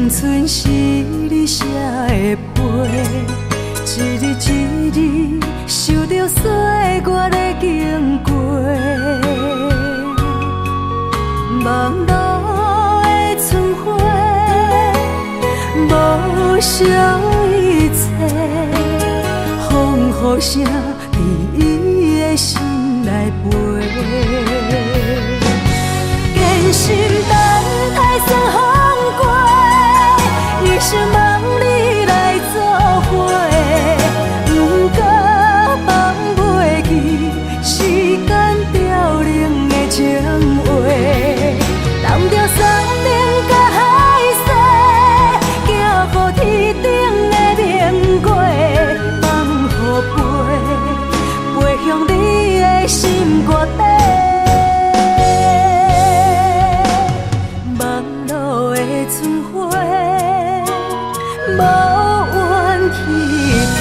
青春是你写的碑，一日一日受着岁月的经过。望路的春花，无少一切，风雨声伫伊的心内飞。坚心等待霜风过，一生望你来作伙，不过放袂记时间凋零的情话。揽着山顶甲海誓，行乎天顶的明月，放予飞，飞向你的心肝底。望路的春花，无怨天地。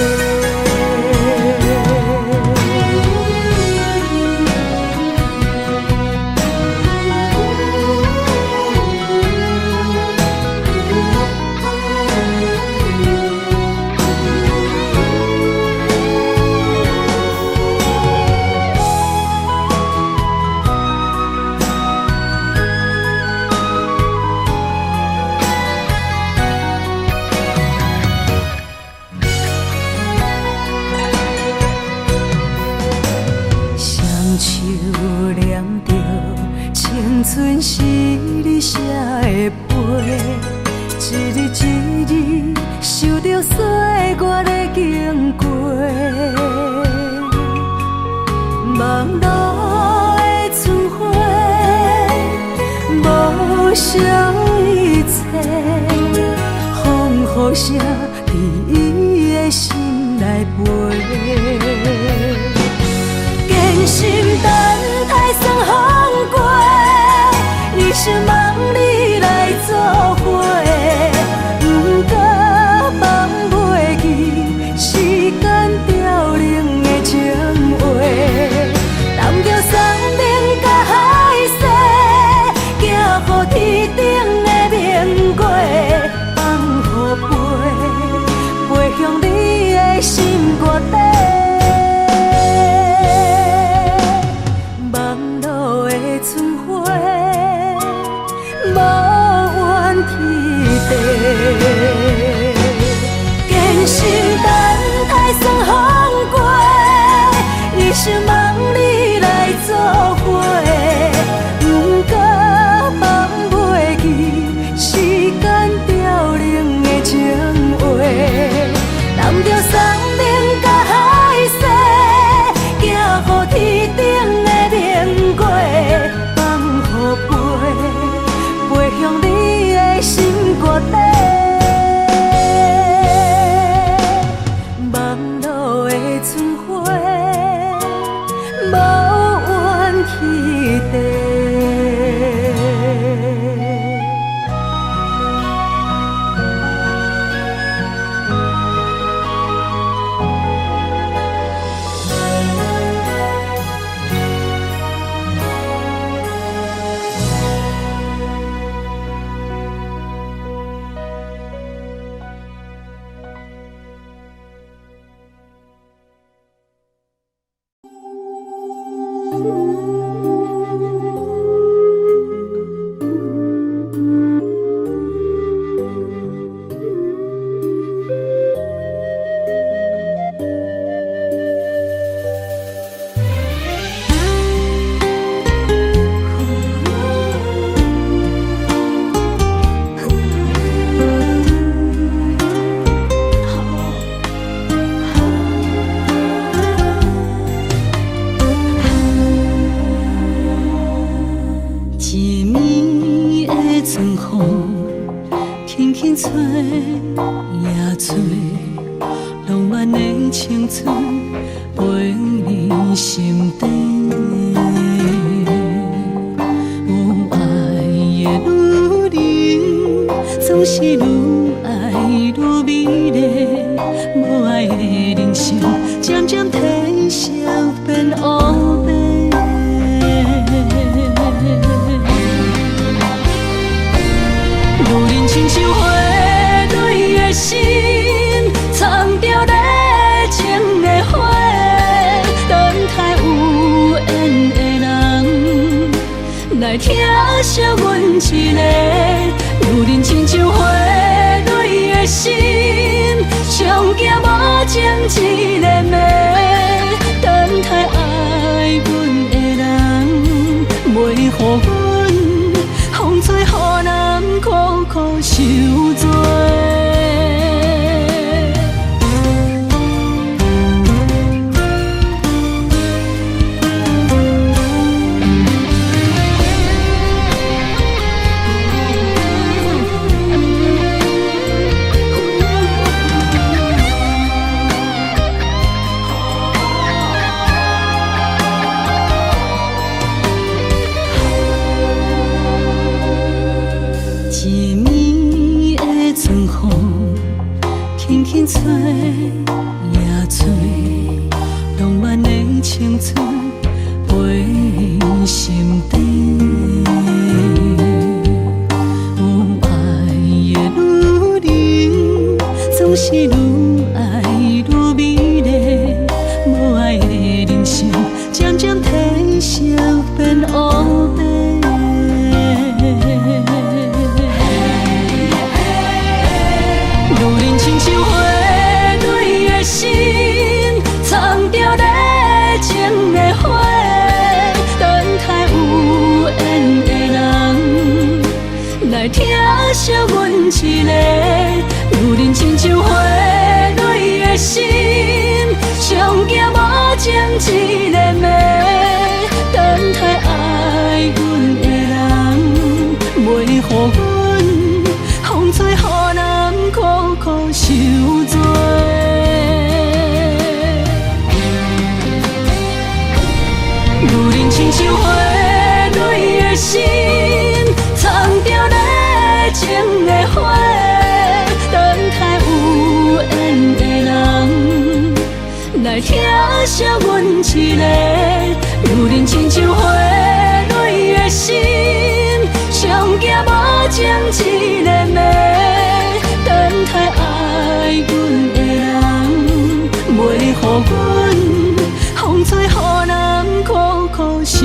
青春是你写的碑，一日一日受着岁月的经过。望路的春花，无少一切，风雨声伫伊的心内飞。坚心等待霜风过，一生望你来作伙，不过放袂记时间凋零的情话。揽着山顶甲海誓，行乎天顶的明月，放予飞，飞向你的心肝底。春花无怨天地，坚心等待霜风过，一生望你来作伙，不过放袂记时间凋零的情话。揽着山顶甲海誓，行乎天顶的明月，飞向你的心肝底。望路的春花，无怨天地。吹也吹，浪漫的青春陪你心底。有爱的女人，总是愈爱愈美丽。无爱的人生，渐渐褪色变乌白。女人亲像花。来疼惜阮一个，如人亲像花蕊的心，上惊无情一个暝，等待爱阮的人，袂予阮风吹雨淋，苦苦受罪。轻吹夜吹，浪漫的青春飞心底。有爱的女人，总是愈爱愈美丽。无爱的人生，渐渐褪色变乌白。如人亲像花。藏着热情的花，等待有缘的人来疼惜阮一个。如人亲像花蕊的心，上惊无情一个暝，等待爱阮的人，袂予阮风吹雨淋，苦苦受罪。如人亲像花蕊的心，藏着热情的花，等待有缘的人来疼惜阮一个。如人亲像花蕊的心，上惊无情一个暝，等待爱阮的人，袂予阮风吹雨淋，苦苦受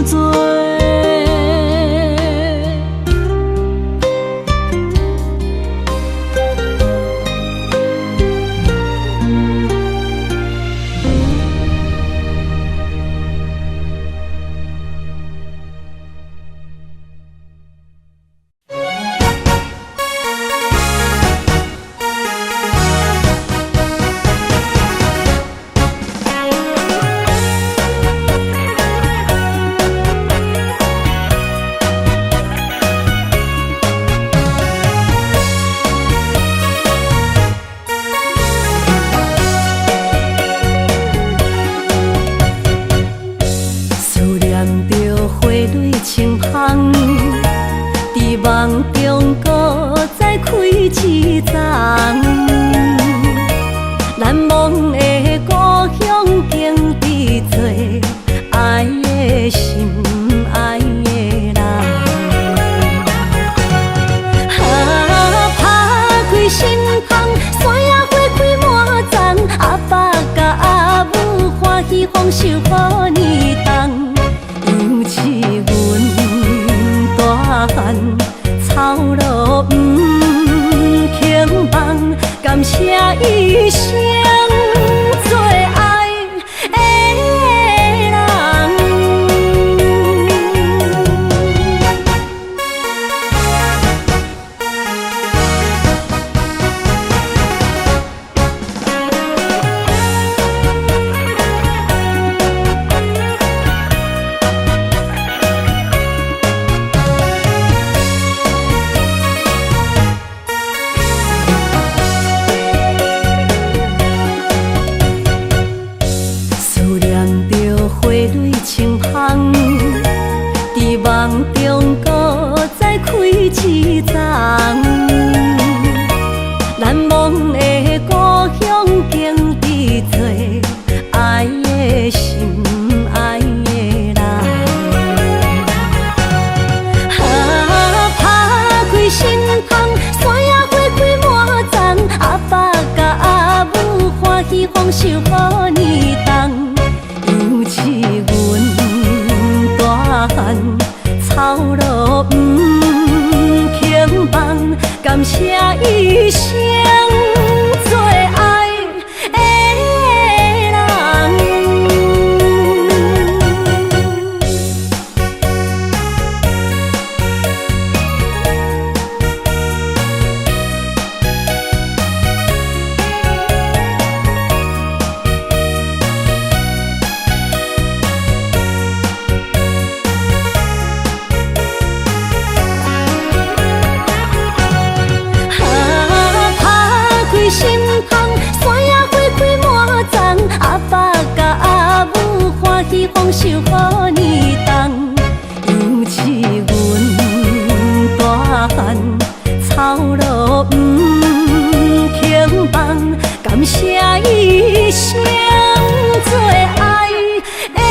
罪。梦中搁再开一丛，难忘的故乡经历做爱的心，爱的人。打开心窗，山野花开满丛，阿爸甲阿母欢喜丰收好年冬，尤其阮大汉。草路不轻梦，感谢一生做爱的人。梦中搁再开一丛，难忘的故乡经历做爱的心，爱的人。打开心窗，山野花开满丛，阿爸甲阿母欢喜丰收好年冬，尤其阮大汉。草感谢一生做爱的人。心芳，山野花开满丛，阿爸甲阿母欢喜丰收好年冬。尤是阮大汉操劳不轻放，感谢一生做爱的人。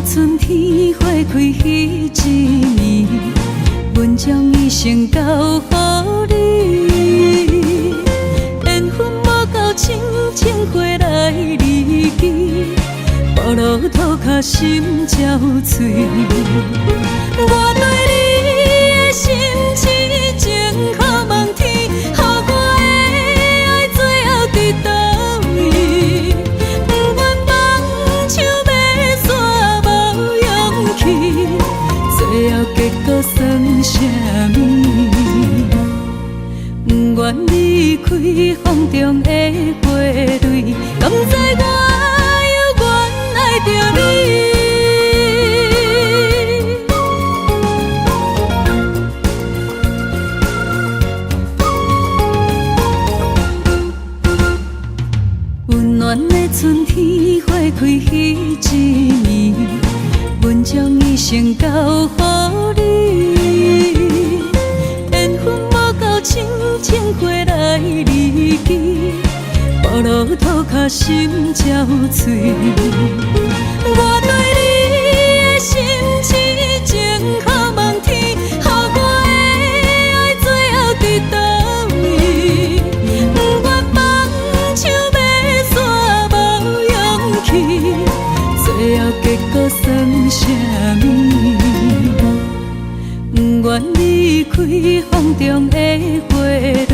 春天花开迄一年，阮将伊献交予你。缘分无够深，情花来离去，步路涂脚心焦碎。我对你的心痴情，可望天，予我的爱最后伫倒位？不愿放手要煞无勇气，最后结果算啥物？不愿离开风中的花蕊，甘知我犹原爱着你。温暖的春天花开迄一年，阮将伊献交予你。缘分无够深，情花来离去，步路涂脚心焦碎。我对你的心痴情，可望天，予我的爱最后伫倒位？不愿放手要煞无勇气，最后结果算啥物？不愿离开风中的花蕊，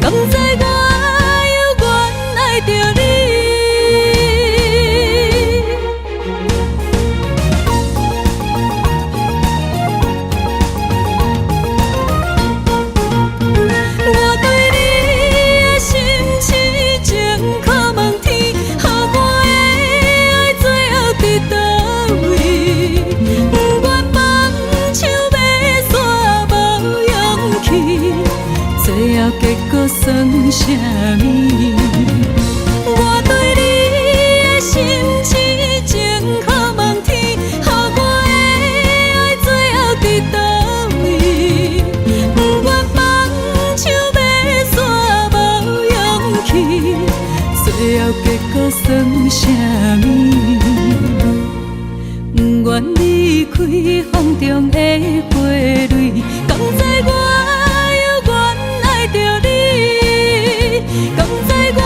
甘知我犹原爱着你。我对你的心痴情，可望天，予我的爱最后伫倒位？不愿放手要煞无勇气，最后结果算啥物？我对你的心痴情，可望天，予我的爱最後伫倒位？不願放手要煞無勇氣，最後結果算啥物？不願離開風中的花蕊，甘知我猶原愛着你，甘知我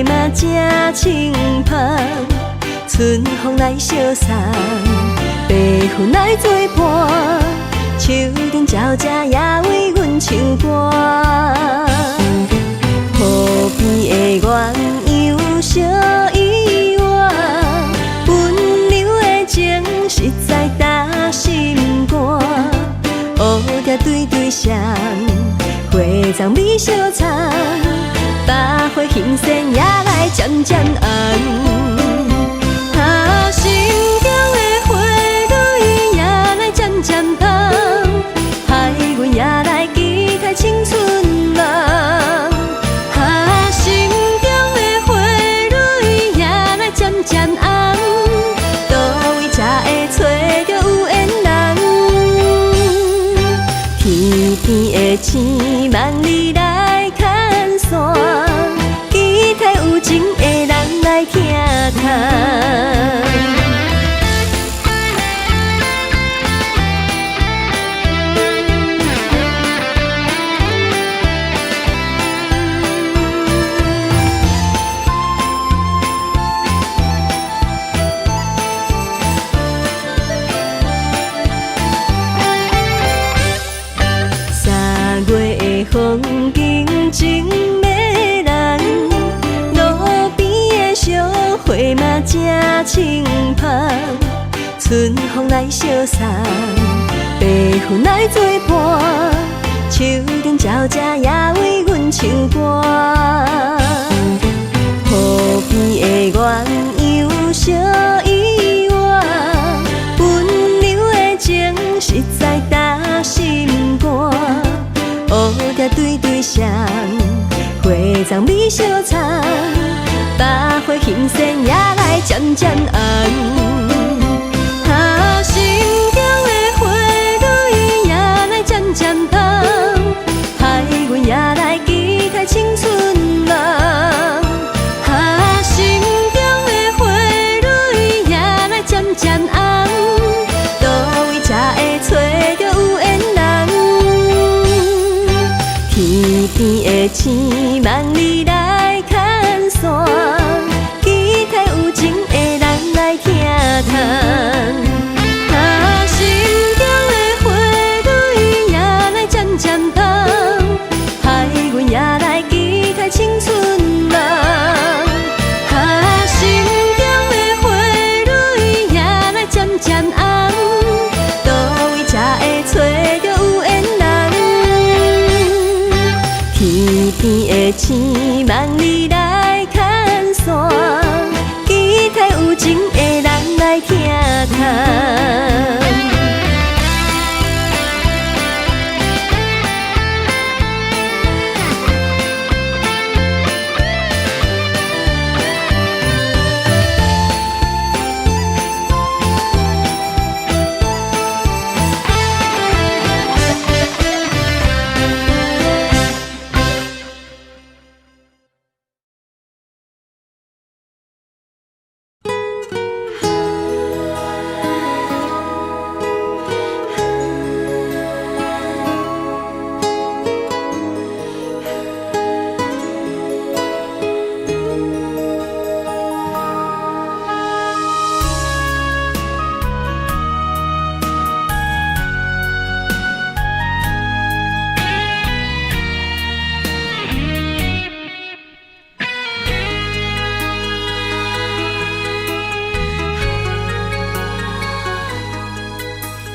嘛正清芳，春风来相送，白云来作伴，树顶鸟只也为阮唱歌。河边的鸳鸯小依偎，温柔的情实在打心肝。乌蝶对对双，花丛美相藏，百花欣盛也来渐渐红。心中的花蕊也来渐渐红，害阮也来期待青春梦。心中的花蕊也来渐渐红，倒位才会找到有缘人？天边的星望你来牵线，期待有情的人来听谈。风景真迷人，路边的小花嘛正清芳，春风来相送，白云来作伴，树顶鸟只也为阮唱歌。河边的鸳鸯小依偎，温柔的情实在打心肝。乌蝶对对双，花丛美相藏，百花欣盛也来渐渐红。心中的花蕊也来渐渐红，害阮也来期待青春梦。心中的花蕊也来渐渐红，倒位才会找到有缘人？天边的星望你来牵线，期待有情的人来听谈。心中的花蕊也来渐渐红，害阮也来期待青春梦。心中的花蕊也来渐渐红，倒位才会找到有缘人？天边的星望你来牵线，期待有情的人来听谈。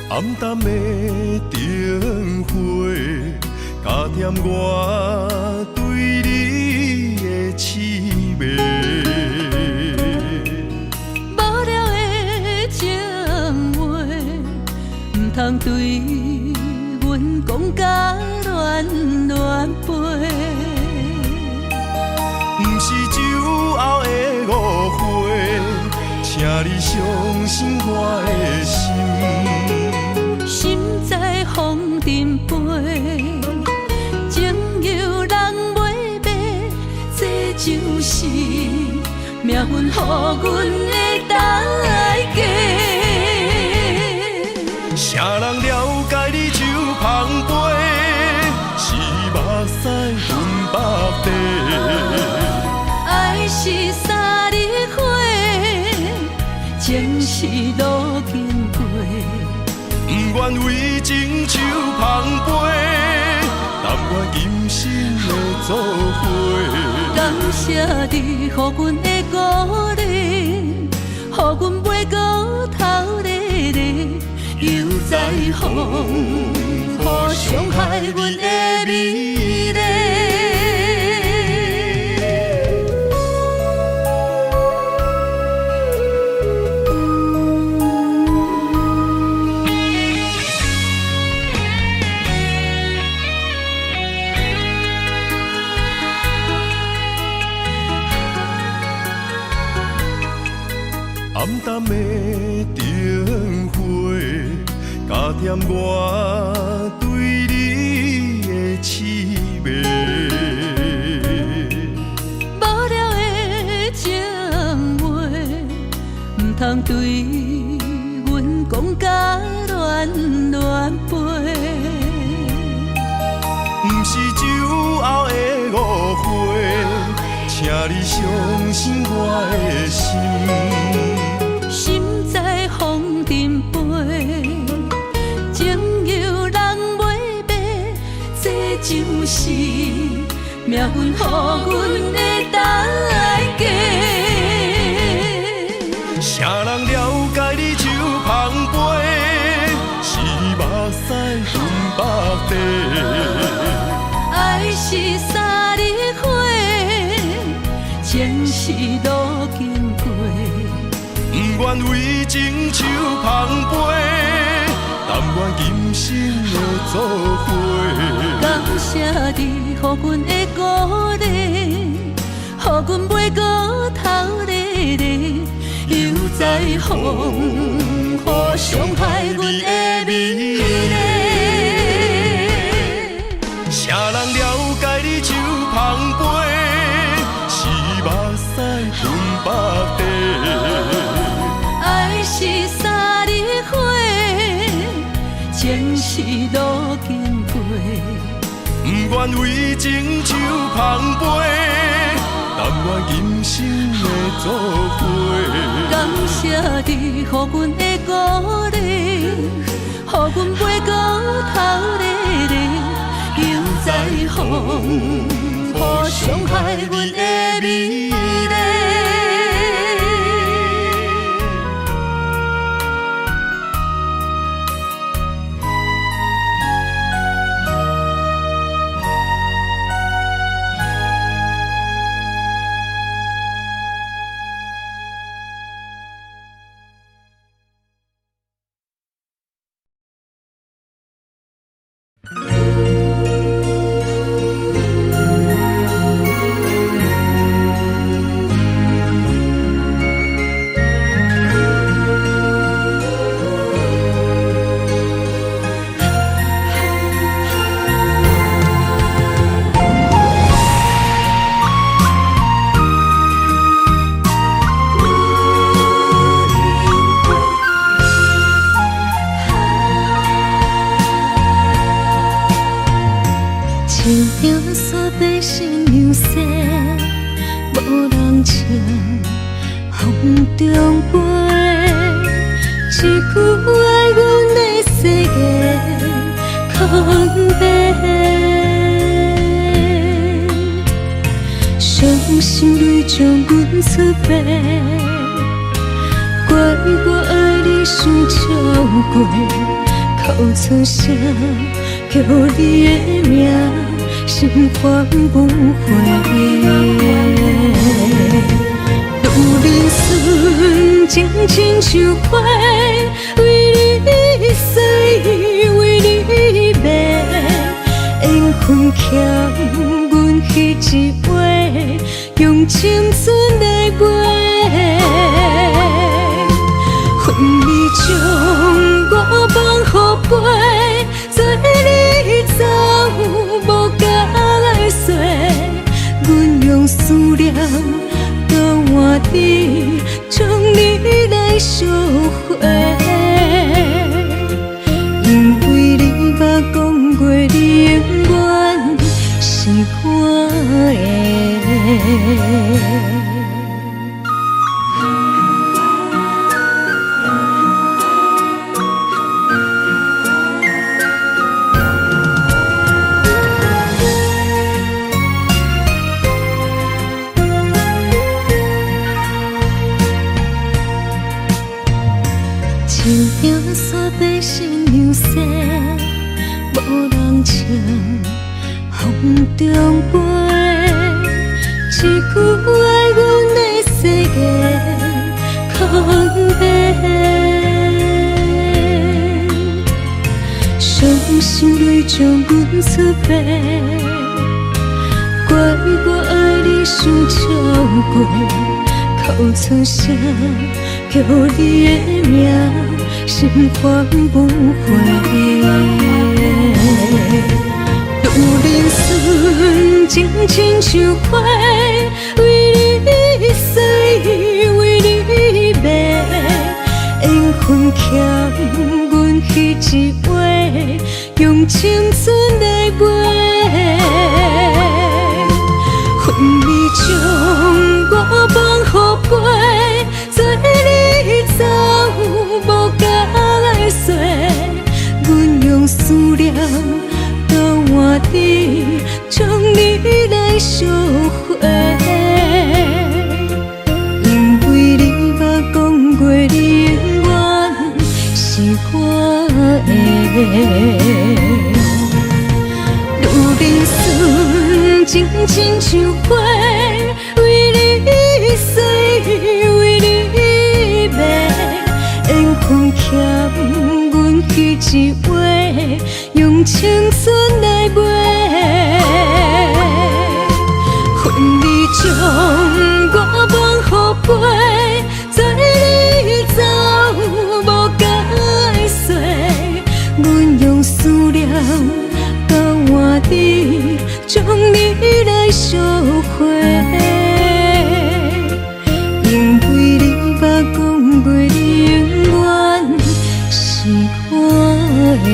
暗淡的灯火，加添我对你的痴迷。无聊的情话，唔通对阮讲甲乱乱飞。不是酒后的误会，请你相信我的心。心在风尘飞，情由人袂白，这就是命运予阮的代价。啥人了解你就芳菲，是目屎分百地。爱是是路经过，不愿为情树芳菲，但愿今生的做伙。感谢你，予阮的鼓励，予阮袂过头日日，又在风，予伤害阮的美丽。暗淡的灯火，加添我对你的痴迷。无聊的情话，唔通对阮讲甲乱乱飞。不是酒后的误会，请你相信我的心。心在风尘飞，情由人袂白，这就是命运予阮的代价。啥人了解你手捧杯，是目屎分百地。爱是三日花，情是路经过。不愿为情树芳菲，但愿今生的做伙。感谢你，予阮的鼓励，予阮袂过头日日，又在风，予伤害阮的美丽。啥人了解你手捧杯，是目屎分百地。爱是三日花，情是路经过。不愿为情树捧杯，但愿今生的做伙。感谢你，予阮的鼓励，予阮袂过头日日，又在风，予伤害阮的美丽。伤心泪将阮出卖，怪我爱你伤超过，哭出声叫你的名，心烦无悔。路人顺情亲像花，为你洗，为你卖，缘分欠阮彼一回。用青春来过，恨你将我放予飞，做你走无甲来说，阮用思念交换你，将你来烧火，因为你捌讲过你永远是我的。想要煞白身流逝，无人唱，风中飞。一句爱阮的世界空白，伤心泪将阮出白，怪我爱你伤超过，哭出声叫你的名，心烦不回。如人生情亲像花，为你死，为你卖，缘分欠阮彼一回，用青春来买。恨你将我放予飞，做你走无甲来说，阮用思念交换你，将你来烧火。因为你捌讲过，你永远是我的。如人生情亲像花，为你死，为你卖，缘分欠阮彼一回，用青春来买。恨你将我放予飞，做你走无甲来说，阮用思念交换你，将你来烧火。因为你捌讲过，你永远是我的。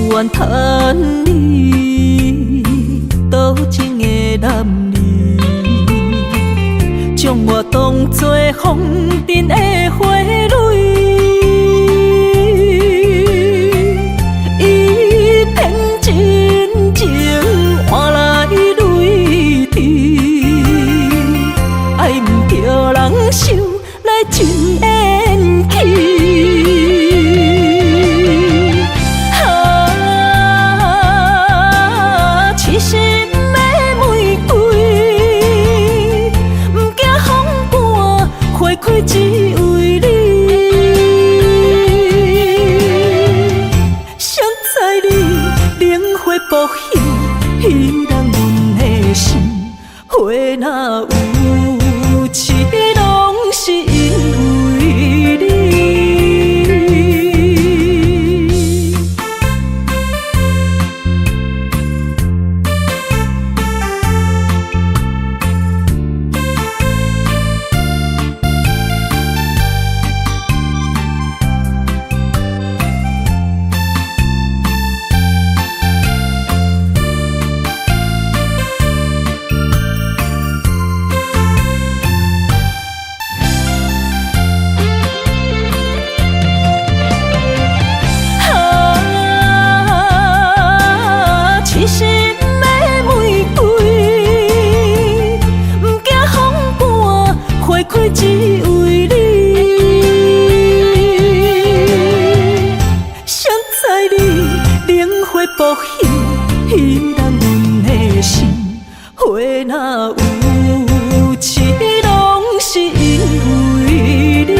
怨叹你多情的男儿，将我当作风尘的花蕊，伊骗真情换来泪滴，爱毋着人受来真缘起。报喜，喜人阮的心。花若有刺，拢是因为你。只为你，谁知你冷花报喜，喜人阮的心。花若有刺，拢是因为你。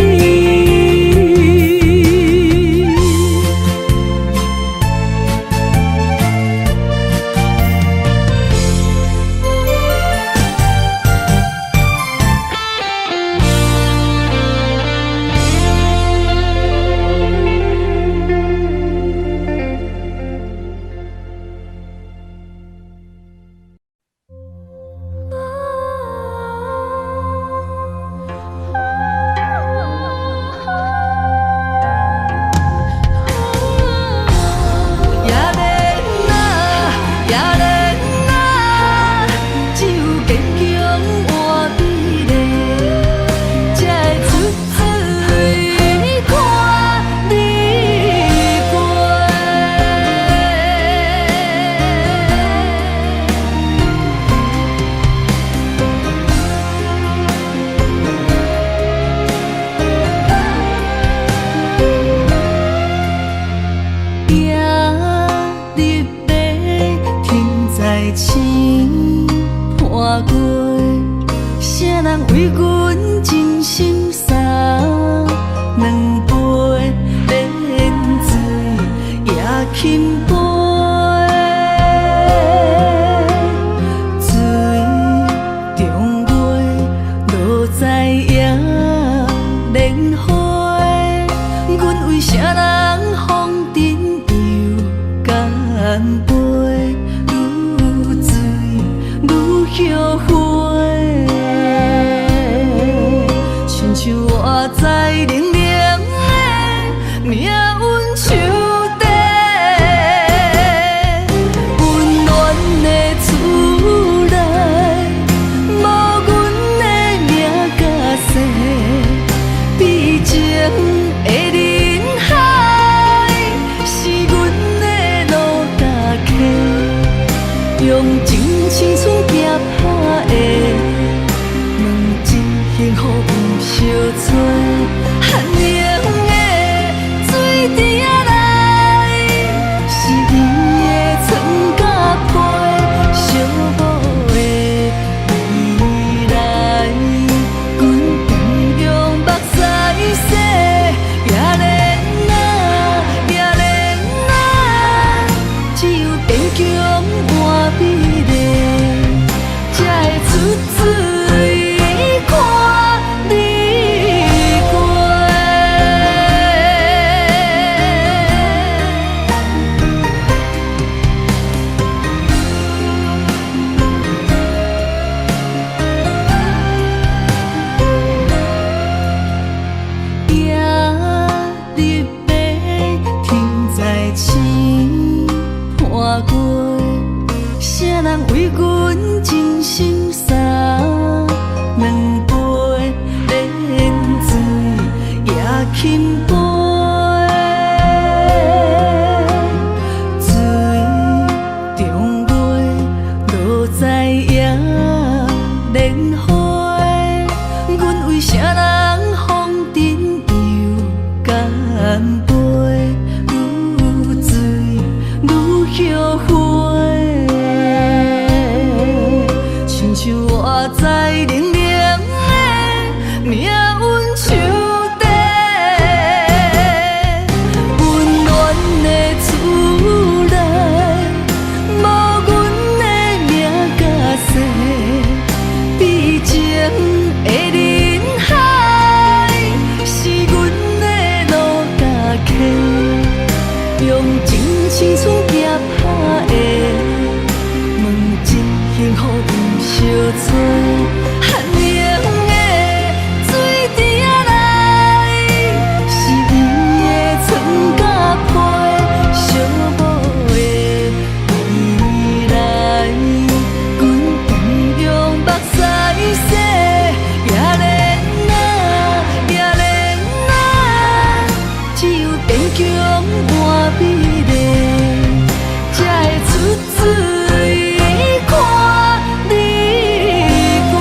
为阮真心洒两杯冷水也轻杯，水中月落在野莲花，阮为啥人风尘又干杯，愈醉愈后悔。像我在冷冷的命运手底，温暖的厝内，无阮的名甲姓，悲情的人海，是阮的路踏客，用真青春拼打的两只幸福。相吹，寒冷的水池仔内，是你的床甲被，寂寞的未来，阮同样目屎洗，也怜啊，也怜啊，只有坚强换美丽。情青春行拍的，问一幸福有相做。寒冷的水池仔内，是伊的床甲被，寂寞的未来，阮同样目屎洗。也连啊，也连啊，只有坚强换美丽，才会出水看你过。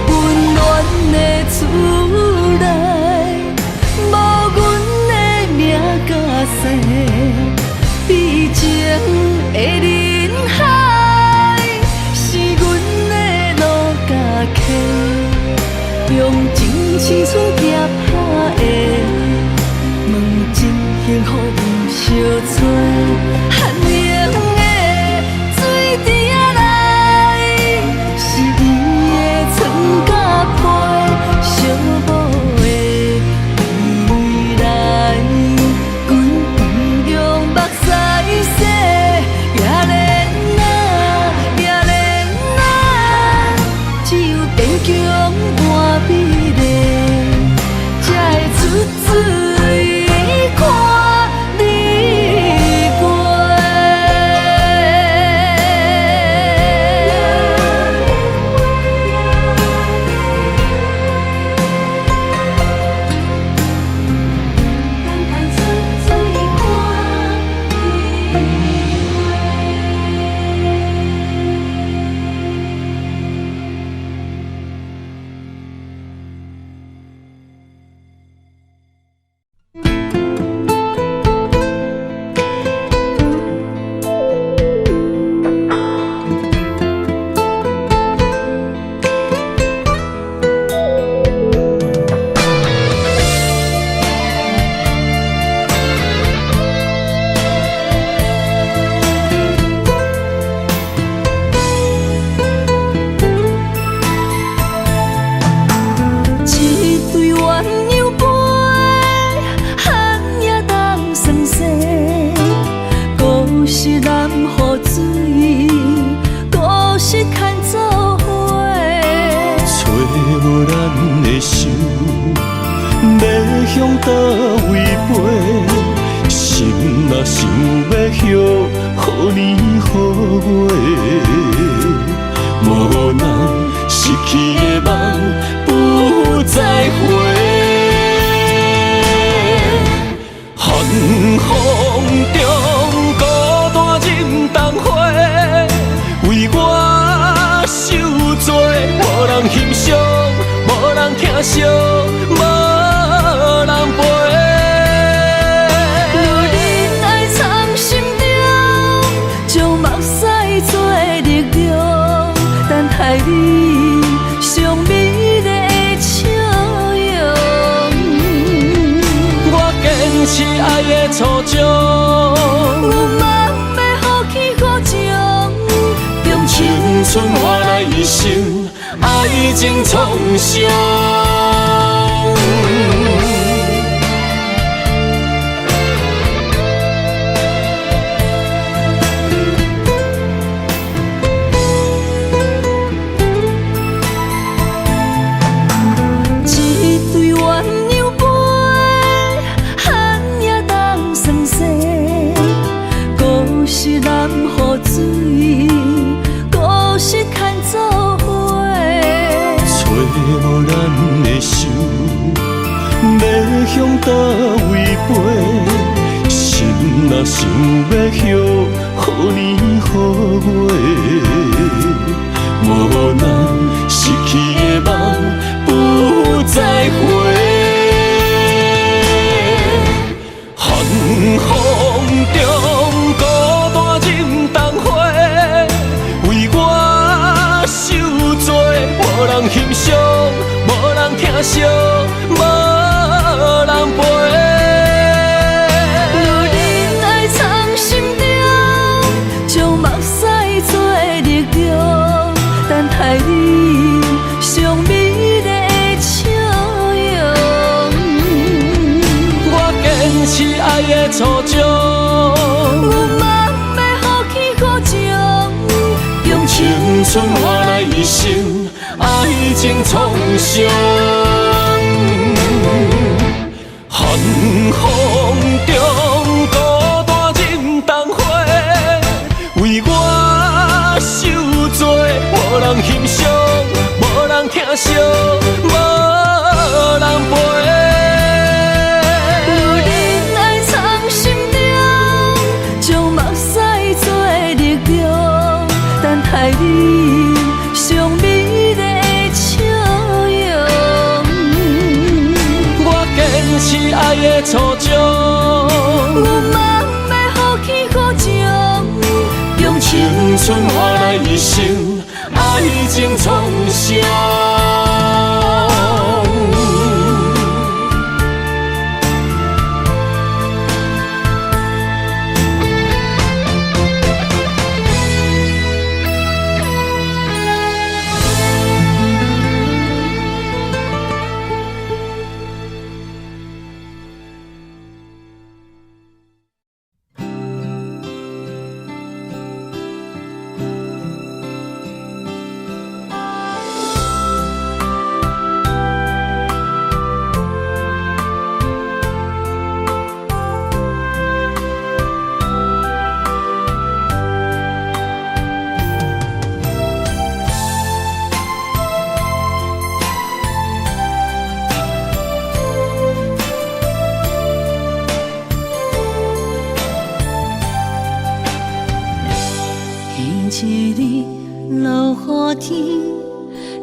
温暖的厝内，无阮的名甲姓，比情的人海，是阮的路甲溪，用情青春行拍的，问一幸福有相做。寒冷的水池仔内，是伊的床甲被，寂寞的未来，阮同样目屎洗。也连啊，也连啊，只有坚强换美丽，才会出水看你过。等待出水看一对鸳鸯杯，寒也当算洗，故事难付水，故事牵做伙。找无咱的手，要向倒位飞？心若想要许，予年予月，无人失去的梦不再回。寒风中孤单忍冬花，为我受罪，无人欣赏，无人疼惜，无人陪。若忍爱藏心中，将目屎做力量，等待你上美丽的笑容。我坚持爱的初衷，我嘛要放弃好情，用青春换来一生爱情创伤。一对鸳鸯杯，寒也当算洗，故事难付水，故事牵做伙。找无咱的手，要向倒位飞？心若想要许，予年予月，无人失去的梦不再回。寒风中孤单忍冬花，为我受罪，无人欣赏，无人疼惜，无人陪。若忍爱藏心中，将目屎做力量，等待你上美丽的笑的初衷。有梦要放弃苦衷，用青春换来一生爱情创伤。寒风中孤单忍冬花，为我受罪，无人欣赏，无人疼惜，无人陪。有人爱藏心中，将目屎做力量，等待你上美丽的笑容。我坚持爱的初衷，有梦要放弃苦衷，用青春换来一生爱情创伤。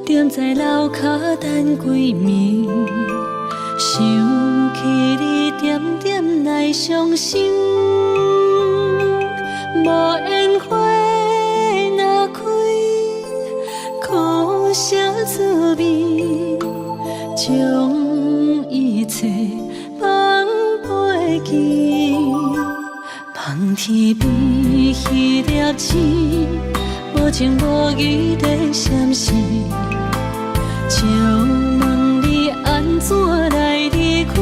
踮在楼骹等归暝，想起你点点来伤心。无烟花若开，苦涩滋味，将一切放飞去。望天边迄粒星，无情无义地闪烁。就问你安怎来离开？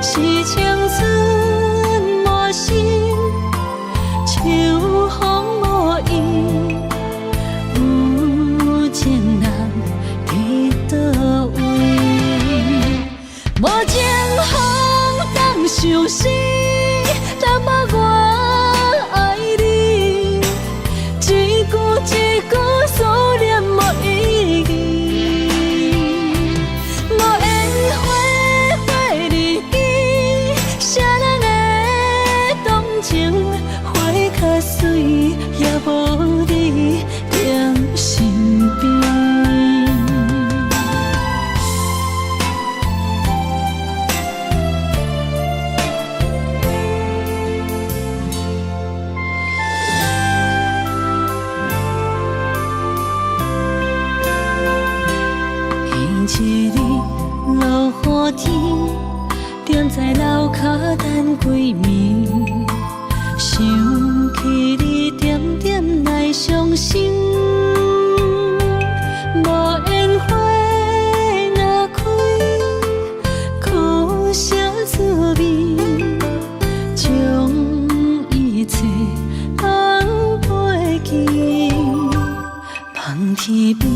是青春满心，秋风无意，有情人伫倒位？无情风当相思，若无我爱你，一句一句思念无意义。无烟花花日记，谁人的动情花较水，也无你踮身边。一日落雨天，踮在楼骹等归暝，想起你点点来伤心。无烟花若开，苦涩滋味，将一切放飞去。望天边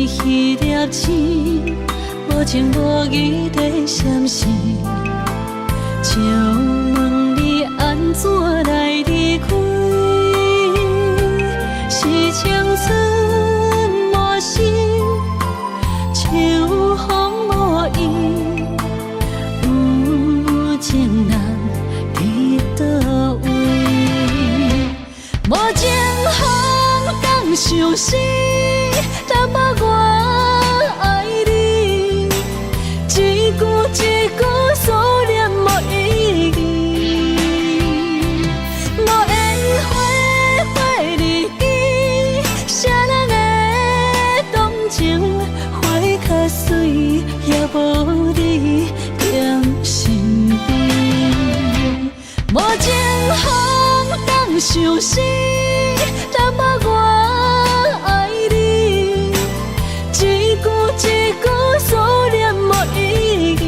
迄粒星，无情无义地闪烁。就问你安怎来离开？是青春满心，秋风无意，有情人伫倒位？无情风当相思，若无我爱你，一句一句思念无意义。无烟花花日记，谁人的动情花较水，也无你踮身边。无情风当相思，若无我爱你，一句一句思念无意义。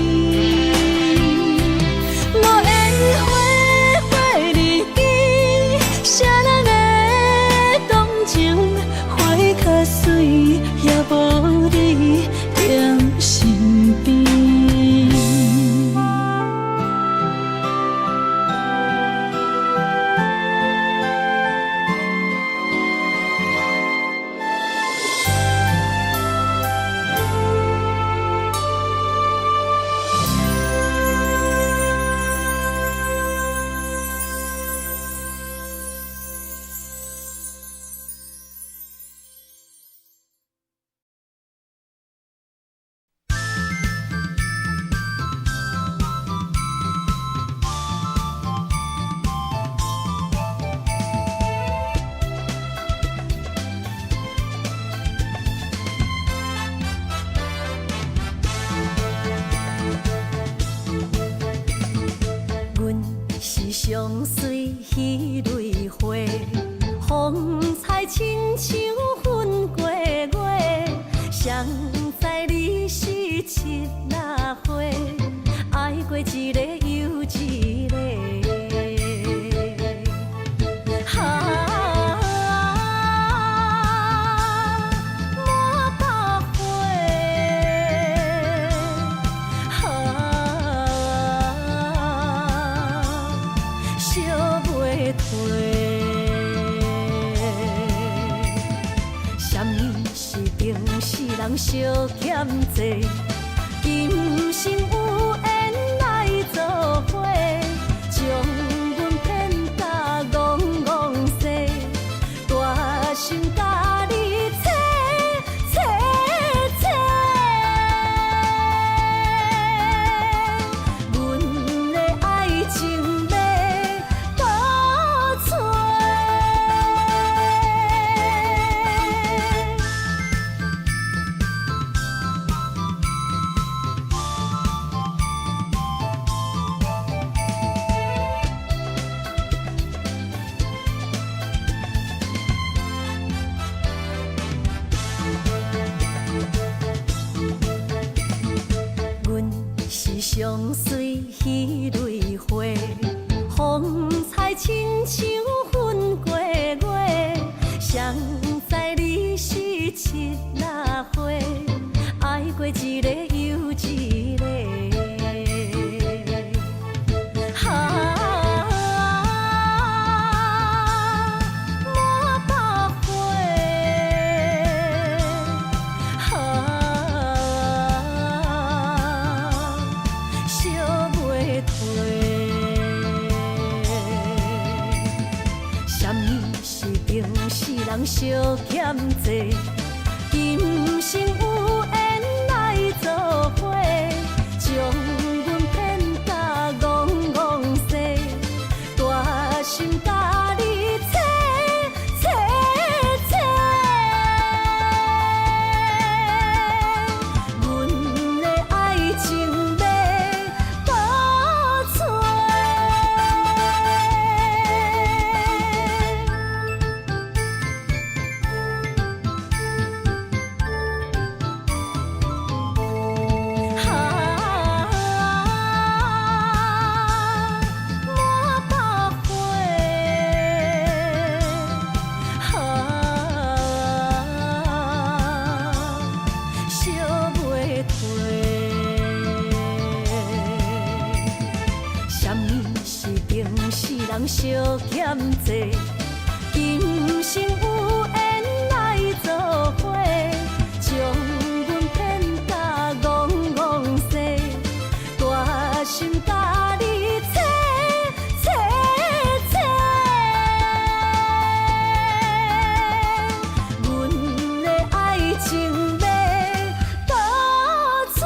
亲像云过月，谁知你是七若花，爱过一个又一个。人相欠债，今生有缘来作伙，将阮骗甲戆戆西，大心甲你切切切，阮的爱情要倒找。相随彼蕊花，风采亲像云过月，谁知你是七若花，爱过一个又一个。人相欠债，今生有缘来作伙，将阮骗甲戆戆西，大心甲你切切切，阮的爱情要倒找。人相欠债，今生有缘来作伙，将阮骗甲戆戆西，大心甲你切切切，阮的爱情要倒找。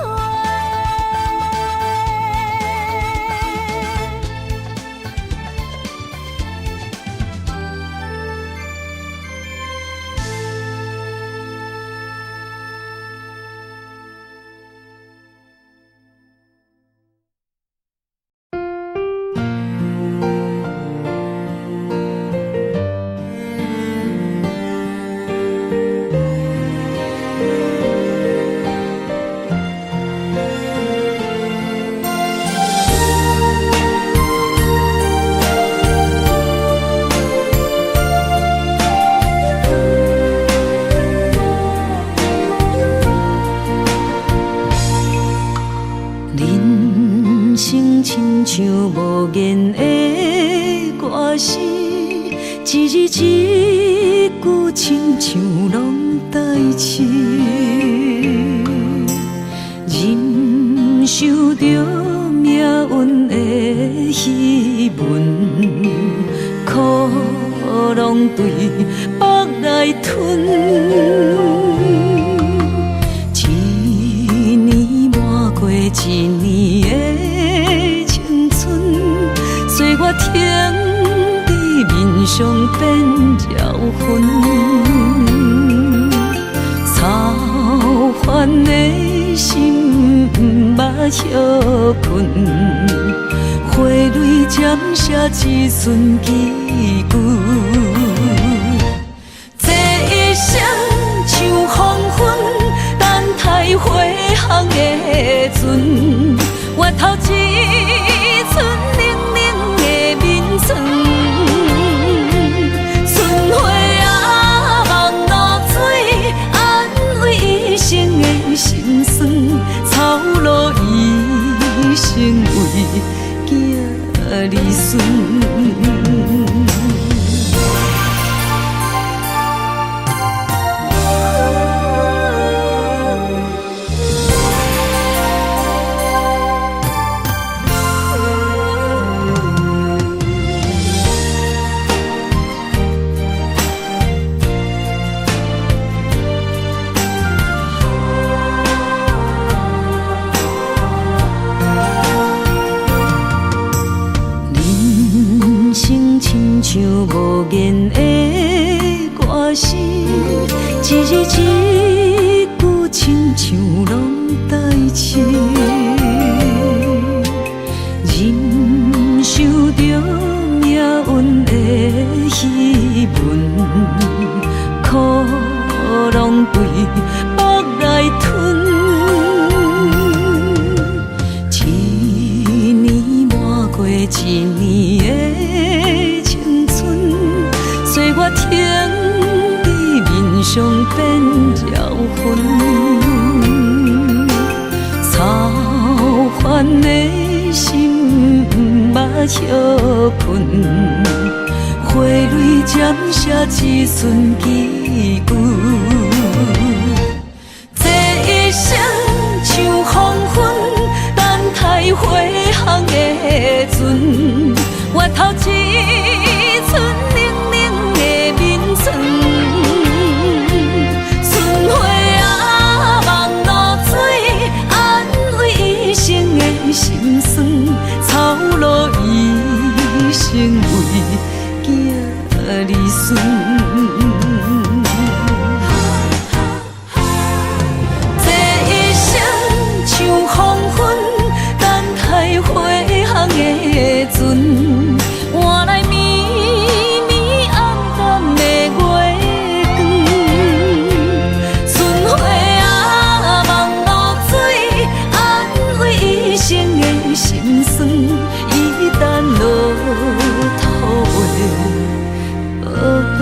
亲像无言的歌词，一字一句亲像拢代志，忍受着命运的戏文，苦拢对腹来吞。一年抹过一年的青春，岁月停伫面上变鸟魂，操烦的心不捌歇困，花蕊渐写一寸字句。航的船，越头一寸冷冷的眠床。春花啊，望露水，安慰一生的心酸。草路一生为囝儿孙。亲像无言的歌词，一字一句亲像拢代志。忍受着命运的戏文，苦拢对腹来吞。一年抹过一年的青春，岁月停伫面上变妖魂，操烦的心不歇困，花蕊渐写一寸记句，这一生像黄昏，等待花香的船，越头一寸冷冷的眠床。春花啊，望露水，安慰一生的心酸。草路一生为囝儿孙。这一生像黄昏，等待花香的船，换来绵绵暗淡的月光。春花啊，望露水，安慰一生的心酸。一旦落土的学堂。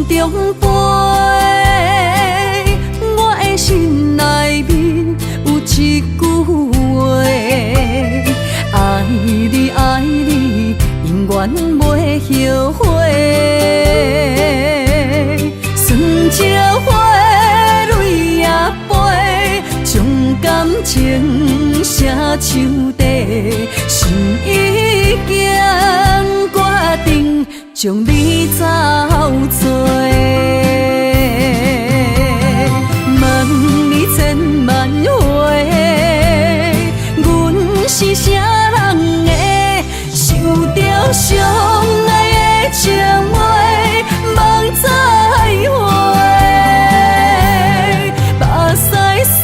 中飞，我的心内面有一句话：爱你爱你，永远袂后悔。酸椒花蕊也飞，将感情写手底，心已经决定。将你走做，问你千万回，阮是啥人的，受着伤爱的情话，望再会。目屎随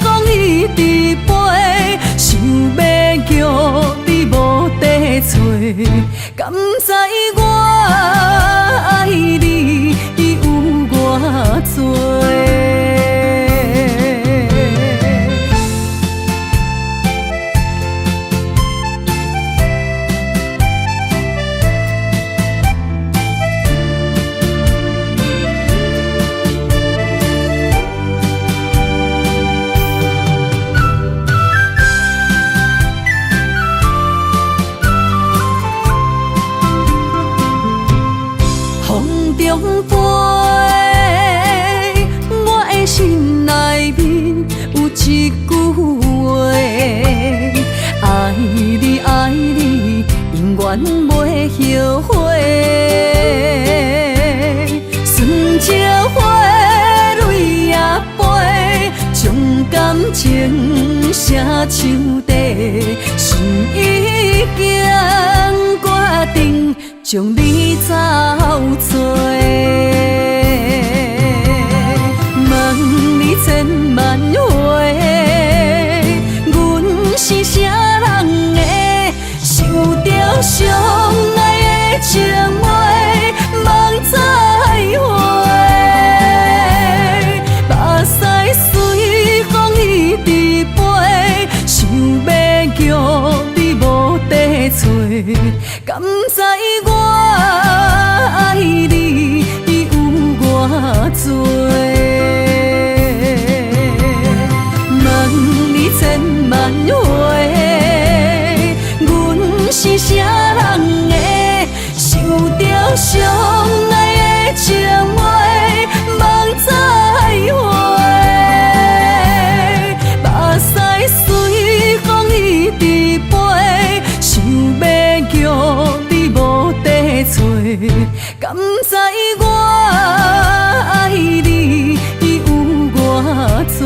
风一直飞，想要叫你无地找，敢知我？爱你有偌多。杯，我的心内面有一句话，爱你爱你，永远袂后悔。酸石花泪也飞，将感情写唱地，心已经决定将你走找。问你千万回，阮是啥人的，受着伤爱的情话，梦再会。目屎随风一直飞，想要叫你无地找，敢知我爱你有偌多？问你千万回，阮是啥人的，受着伤爱的情话，梦再会。目屎随风一直飞，想要叫你无地找，敢知我爱你有偌多？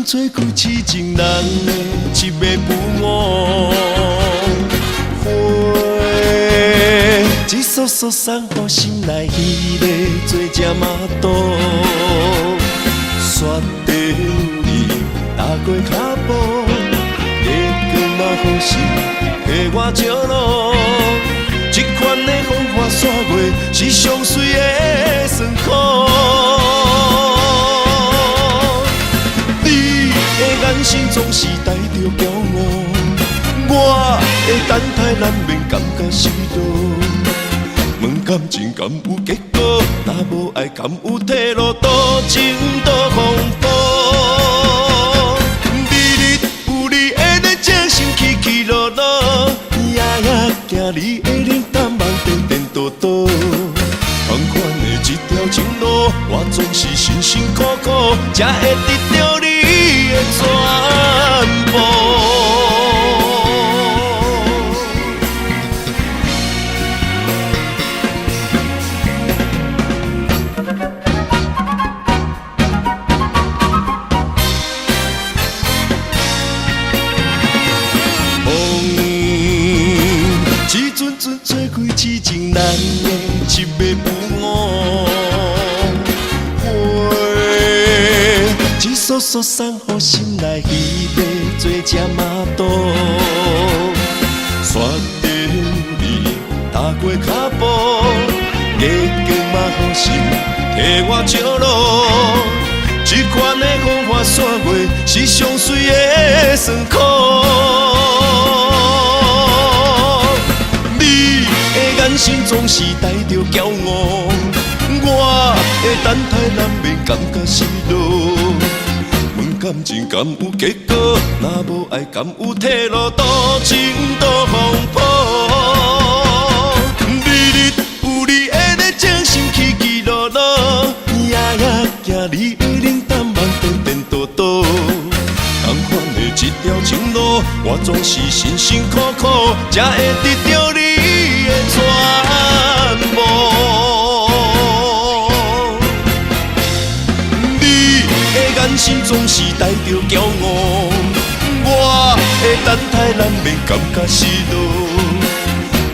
吹开痴情人的一个不梦，花一束束送予心内迄个做只麻豆，雪地里踏过脚步，月光嘛好心替我照路，这款的风花雪月是上水的酸苦。眼神总是带着骄傲，我的等待难免感觉失落。问感情敢有结果？若无爱敢有退路？多情多风波，日日有你的在这心起起落落，夜夜行你的冷淡梦颠颠倒倒。同款的一条情路，我总是辛辛苦苦，才会得到你的全部。风一阵阵吹开痴情人的一个不梦，一束束送予心内迄个做只麻豆，雪地里踏过脚步，月光嘛好心替我照路，这款的风花雪月是上水的酸苦。你的眼神总是带着骄傲，我的等待难免感觉失落。问感情敢有结果？若无爱敢有退路？多情多风波，日日有你的在这心起起落落，夜夜行你的冷淡梦颠颠倒倒。同款的一条情路，我总是辛辛苦苦，才会得到你的全部。你的眼神总是带着骄傲，我的等等待难免感觉失落。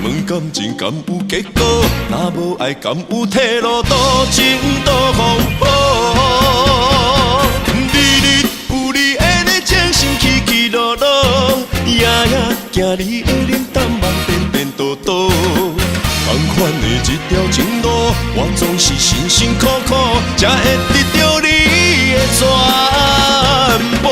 问感情敢有结果？若无爱敢有退路？多情多风波。日日有你的呢，情深起起落落，夜夜行你的脸淡梦颠颠倒倒。同款的一条情路，我总是辛辛苦苦，才会得到你的全部。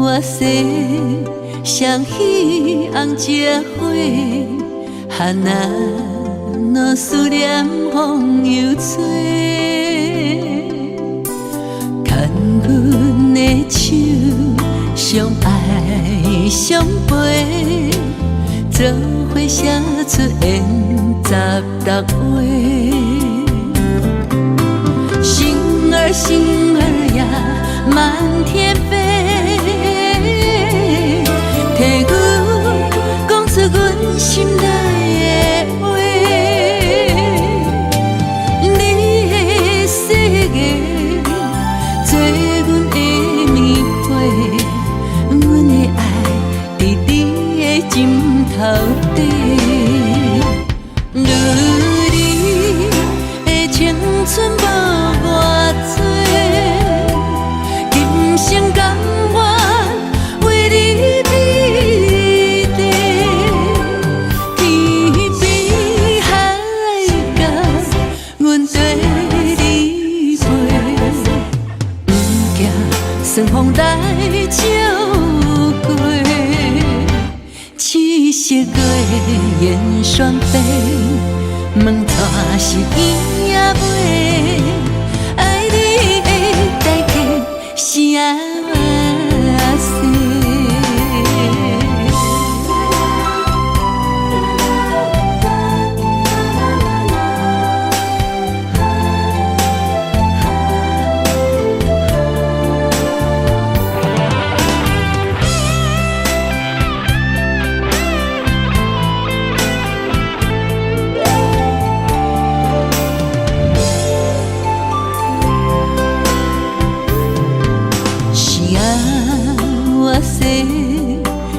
我心像彼红这花，哈那若思念风又吹，牵阮的手，相爱相陪，做伙写出缘十六话。星儿星儿呀，满天飞。替阮讲出阮心内的话，你的世界做阮的棉被，阮的爱伫你的枕头底，如你的青春无偌多，今生甘愿为你。顺风来照过，七色月圆双飞，问带是伊也袂，爱你的代价是啥事？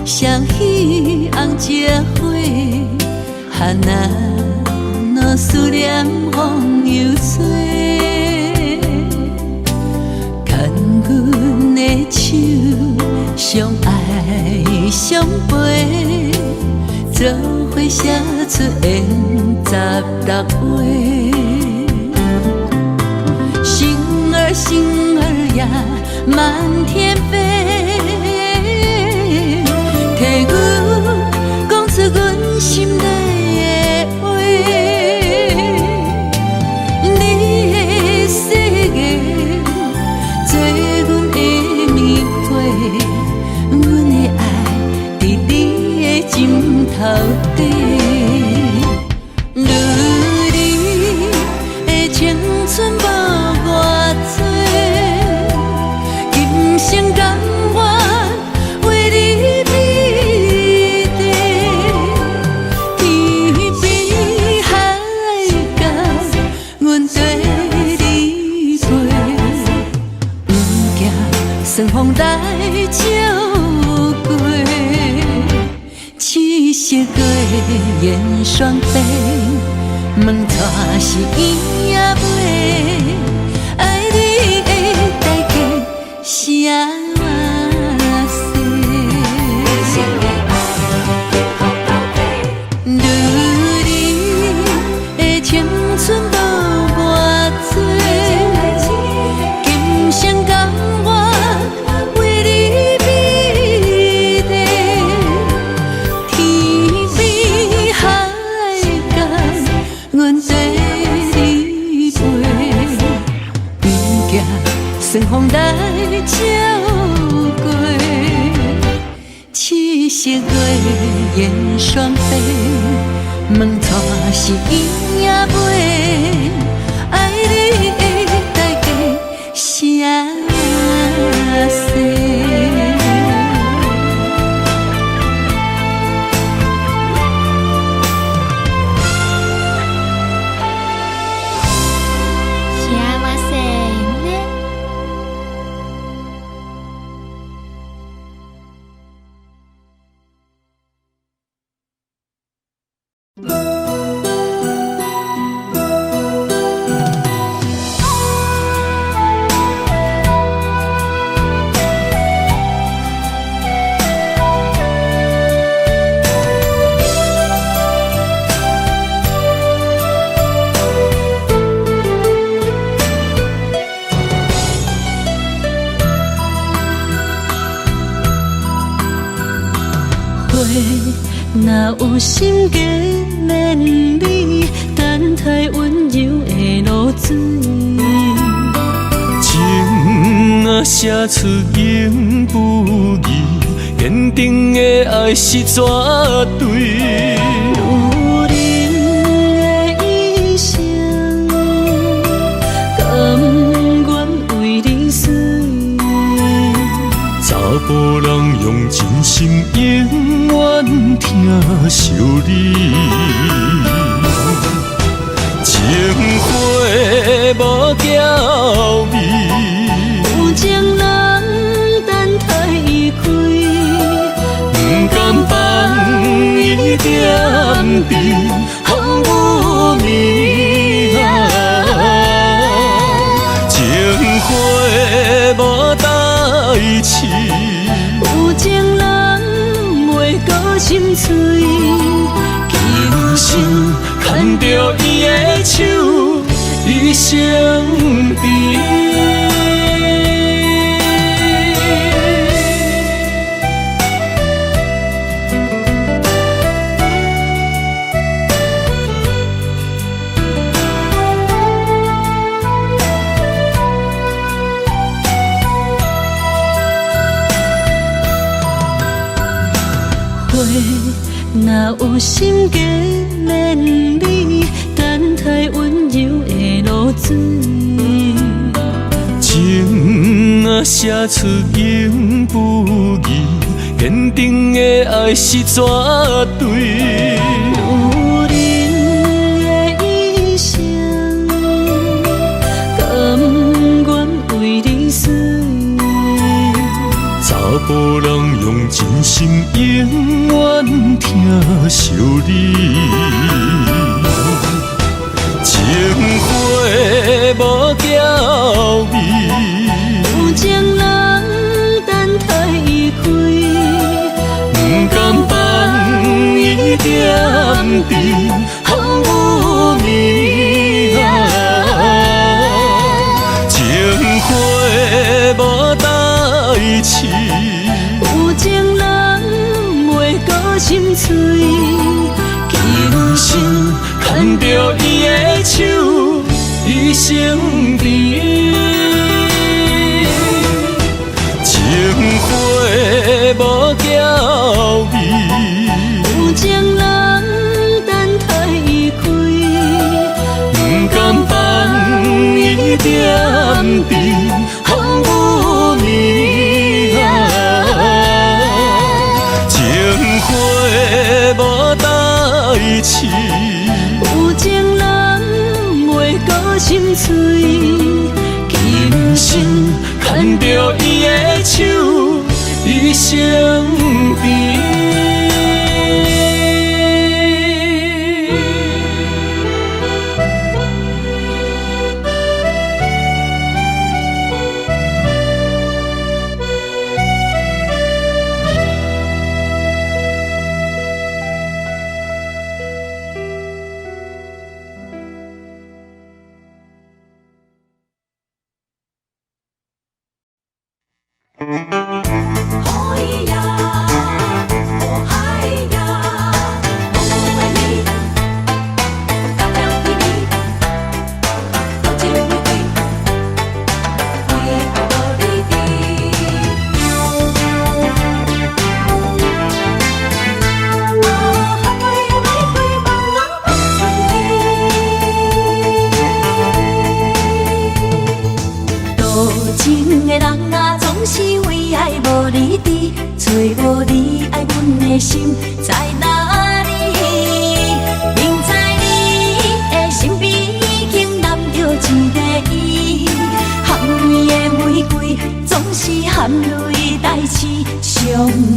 像彼红这花，哈那若思念风又吹，牵阮的手，相爱相陪，做伙写出缘十六话。星儿星儿呀，满天飞。替阮讲出阮心内的话，你的世界做阮的棉被，阮的爱伫你的枕头底，如你的青春无偌多，今生甘愿为你。顺风来照过，七色月圆双飞，问带是伊也袂，爱你的代价是啥事？如你的青春无偌多，今生甘愿。为你美丽，色月圆双飞，问错是伊也袂，爱你的代价啥世？若有心计免你，等待温柔的露水。情若写出言不义，坚定的爱是绝对。女人的一生，甘愿为你死。查甫人用真心永远疼惜你，情花无娇美，有情人等待伊开，不甘放伊点滴，风雨暝情花无代志。有情人袂过心碎，今生牵着伊的手，一生甜。若有心计免你，等待温柔的露水。情若写出言不义，坚定的爱是绝对。女人的一生，甘愿为你死。查甫人用真心永远疼惜你，情花无娇美，有情人等待伊开，不甘放伊点滴，风雨暝情花无代志。有情人袂过心碎，今生牵着伊的手，一生甜。情花无娇美，有情人等待伊开，不甘放伊点滴，风雨暝情花无代志。有情人袂过心碎，今生牵着伊的手，一生甜。可以呀。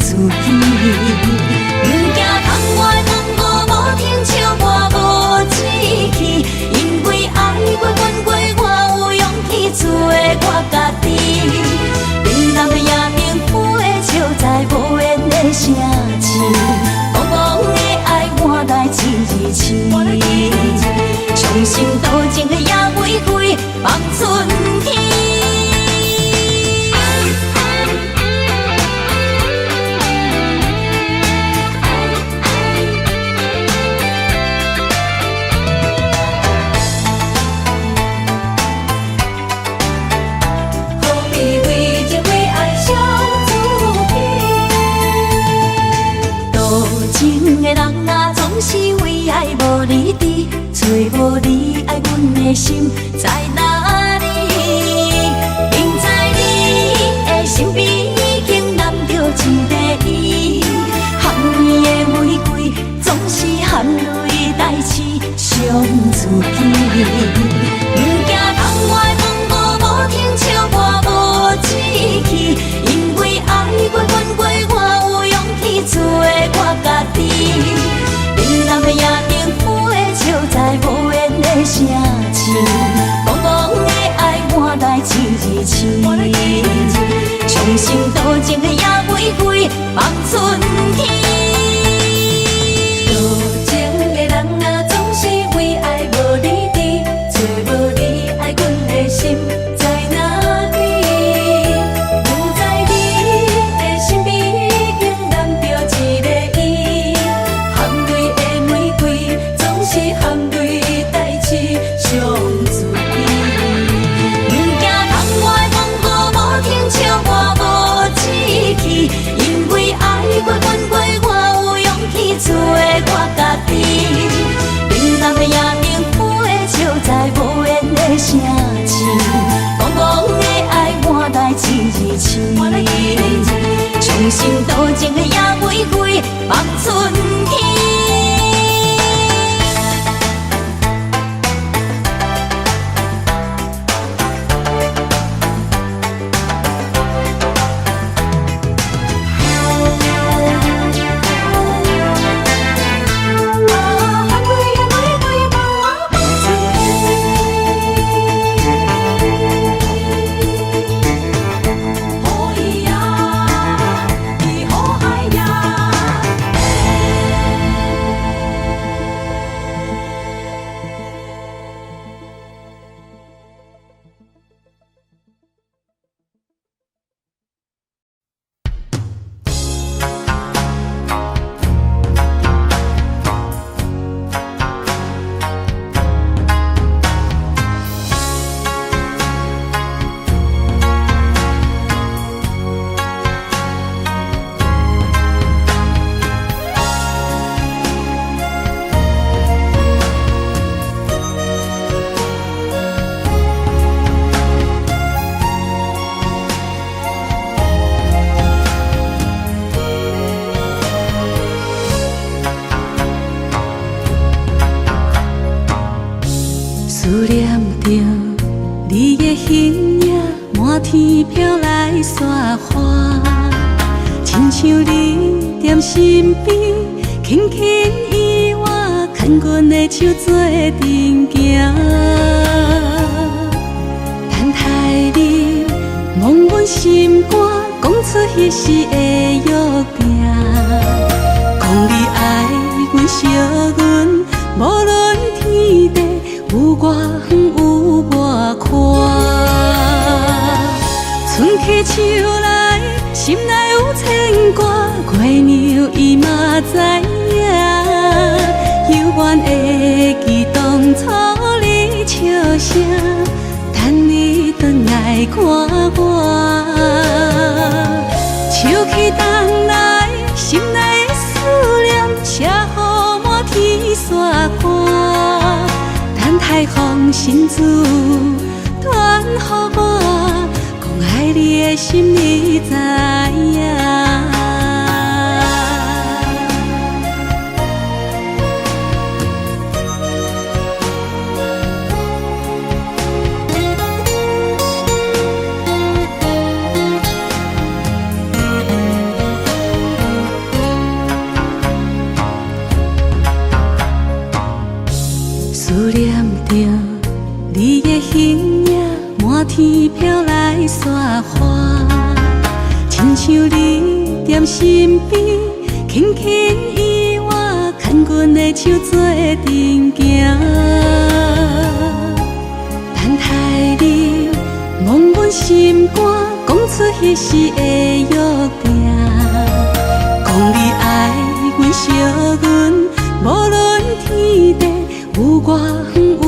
自己。不惊窗外风雨无停笑我无志气，因为爱过阮过，我有勇气做我家己。你南的夜明飞，笑在无言的城市，茫茫的爱换来一字伤心多情的夜玫瑰放春天。无你伫，找无你爱阮的心在哪里？明知你的身边已经揽着一个伊，含泪的玫瑰总是含泪代志伤自己。不惊窗外风雨无停笑我无志气，因为爱过阮过，我有勇气做我家己。你南的夜明飞，笑在无言的城市，茫茫的爱换来一字伤心多情的夜玫瑰放春天。多情的人啊，总是为爱无你伫，找无你爱阮的心在哪里？不知你的身边已经揽着一个伊。含泪代志伤自己，不惊窗外风雨无停笑我无志气，因为爱过阮过，我有勇气做我家己。冷淡的夜明飞，笑在无言的城市，茫茫的爱换来一字伤心多情的夜玫瑰放春天。思念着你的形影，满天飘来雪花，亲像你踮身边，轻轻依我，牵阮的手做阵行。等待你望阮心肝，讲出彼时的约定，讲你爱阮、惜阮，无论天地。有我远有我宽，春去秋来，心内有牵挂，月娘伊嘛知影，犹原会记当初你笑声，等你转来看我，秋去冬来，心内的思念，写予满天雪花。太风心事传予我，讲爱你的心你知影。想你踮身边，轻轻依我，牵阮的手做阵行。等待你望阮心肝，讲出彼时的约定。讲你爱阮、惜阮，无论天地有外远有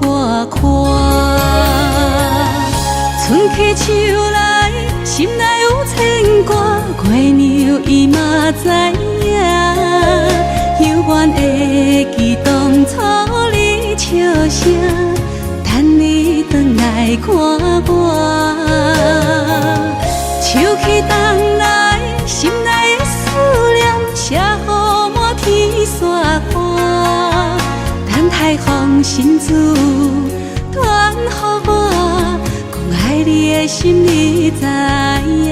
外宽。春去秋来，心内有牵挂，月娘伊嘛知影。犹原会记当初你笑声，等你转来看我。秋去冬来，心内的思念写予满天雪花。等待风信子传予我，讲爱你的心你知影。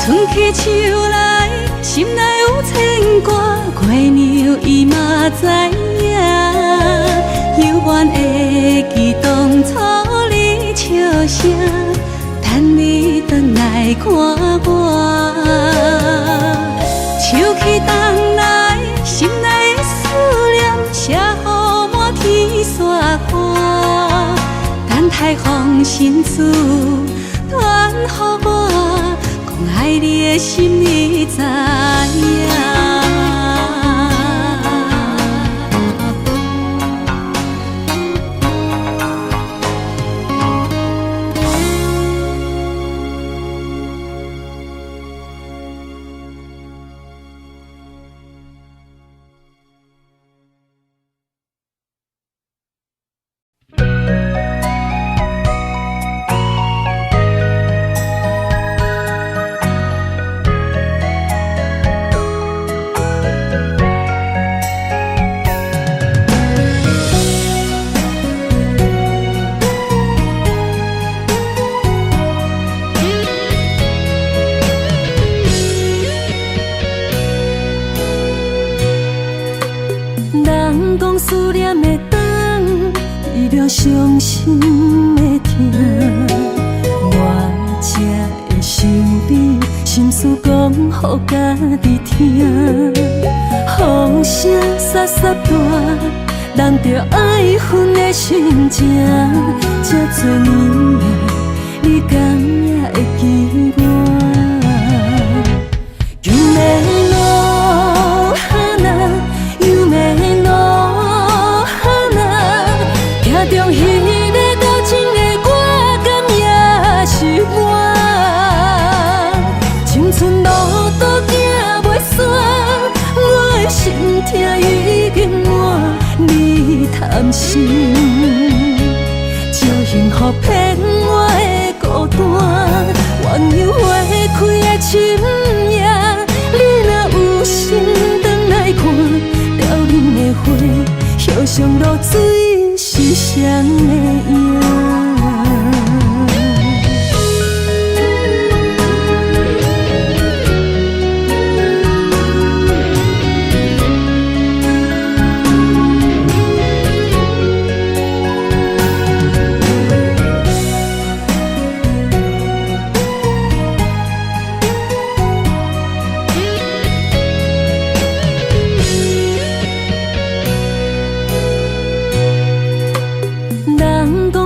春去秋来，心内有牵挂，月娘伊嘛知影。犹原会记当初你笑声，等你转来看我。秋去冬来，心内的思念写予满天雪花。等待风信子传予我，爱你的心你知影。人讲思念的灯，为了伤心的痛，我才会想你，心事讲予家己听。风声沙沙大，人着爱分的心情。这多年来，你敢也会记我？中迄个多情的我，敢也是我。青春路途行袂煞，我的心痛已经满，你贪心，招幸福骗我的孤单。鸳鸯花开的深夜，你若有心转来看，凋零的花，叶上露水。是谁的影？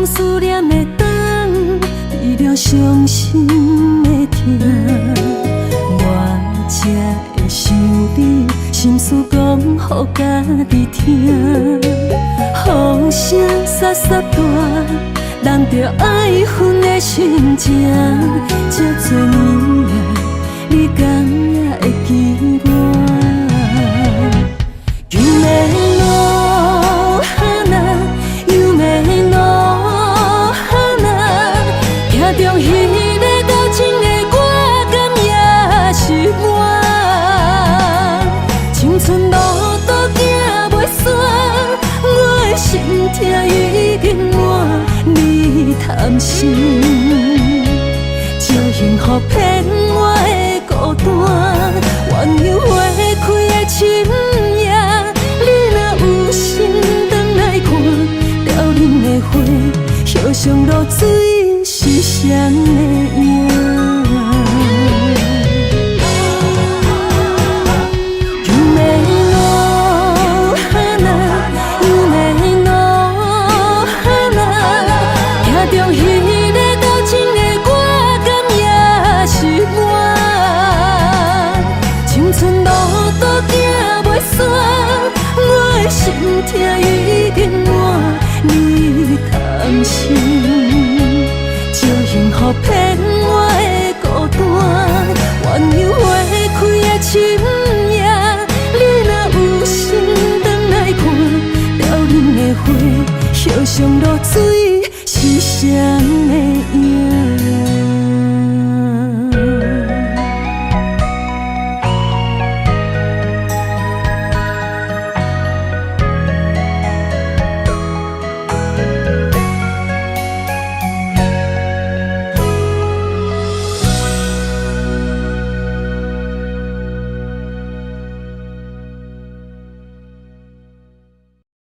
思念的灯，为了伤心的痛，我才会想你，心事讲予家己听。风声沙沙大，人着爱分的心情。这多年来，你敢也会记我？梦的路，谈心，招幸福骗我的孤单。鸳鸯花开的深夜，你若有心转来看，凋零的花，叶上露水是谁的影？心痛已经满，你贪心，招幸福骗我的孤单。鸳鸯花开的深夜，你若有心转来看，凋零的花，叶上露水是谁的？